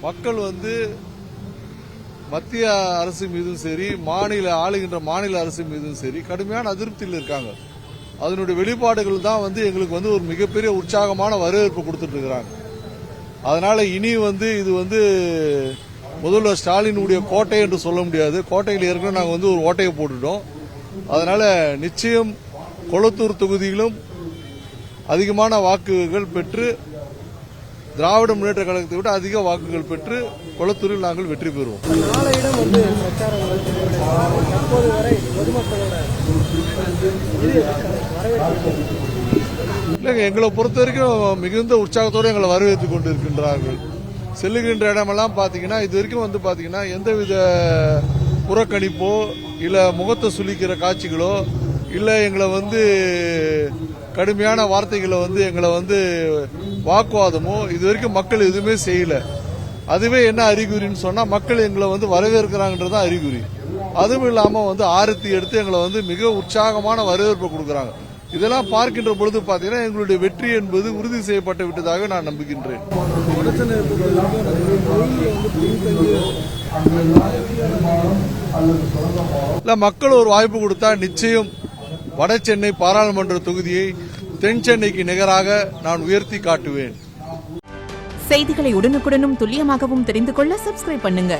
மக்கள் வந்து மத்திய அரசு மீதும் சரி, ஆளுகின்ற மாநில அரசு மீதும் சரி கடுமையான அதிருப்தியில் இருக்காங்க. அதனுடைய வெளிப்பாடுகள் தான் வந்து எங்களுக்கு வந்து ஒரு மிகப்பெரிய உற்சாகமான வரவேற்பு கொடுத்துட்டு இருக்கிறாங்க. அதனால இனி வந்து இது வந்து முதல்வர் ஸ்டாலினுடைய கோட்டை என்று சொல்ல முடியாது. கோட்டையில் ஏற்கனவே நாங்கள் வந்து ஒரு ஓட்டையை போட்டுட்டோம். அதனால நிச்சயம் கொளத்தூர் தொகுதியிலும் அதிகமான வாக்குகள் பெற்று, திராவிட முன்னேற்ற கழகத்தை விட அதிக வாக்குகள் பெற்று கொளத்தூரில் நாங்கள் வெற்றி பெறுவோம். நாளையிடம் வந்து பிரச்சாரங்கள் தற்போது வரை பொதுமக்களோட இல்லைங்க, எங்களை பொறுத்த வரைக்கும் மிகுந்த உற்சாகத்தோடு எங்களை வரவேற்றுக் கொண்டிருக்கின்றார்கள். செல்லுகின்ற இடமெல்லாம் பாத்தீங்கன்னா இது வரைக்கும் வந்து பாத்தீங்கன்னா எந்தவித புறக்கணிப்போ இல்ல முகத்தை சுளிக்கிற காட்சிகளோ இல்ல எங்களை வந்து கடுமையான வார்த்தைகளை வந்து எங்களை வந்து வாக்குவாதமோ இது வரைக்கும் மக்கள் எதுவுமே செய்யல. அதுவே என்ன அறிகுறின்னு சொன்னா மக்கள் எங்களை வந்து வரவேற்கிறாங்கன்றது அறிகுறி. அதுவும் இல்லாம வந்து ஆரத்தி எடுத்து எங்களை வந்து மிக உற்சாகமான வரவேற்பு கொடுக்கறாங்க. இதெல்லாம் பார்க்கின்ற பொழுது பாத்தீங்கன்னா எங்களுடைய வெற்றி என்பது உறுதி செய்யப்பட்டு விட்டதாக நான் நம்புகின்றேன். இல்ல, மக்கள் ஒரு வாய்ப்பு கொடுத்தா நிச்சயம் வட சென்னை பாராளுமன்ற தொகுதியை தென் சென்னைக்கு நிகராக நான் உயர்த்தி காட்டுவேன். செய்திகளை உடனுக்குடனும் துல்லியமாகவும் தெரிந்து கொள்ள சப்ஸ்கிரைப் பண்ணுங்க.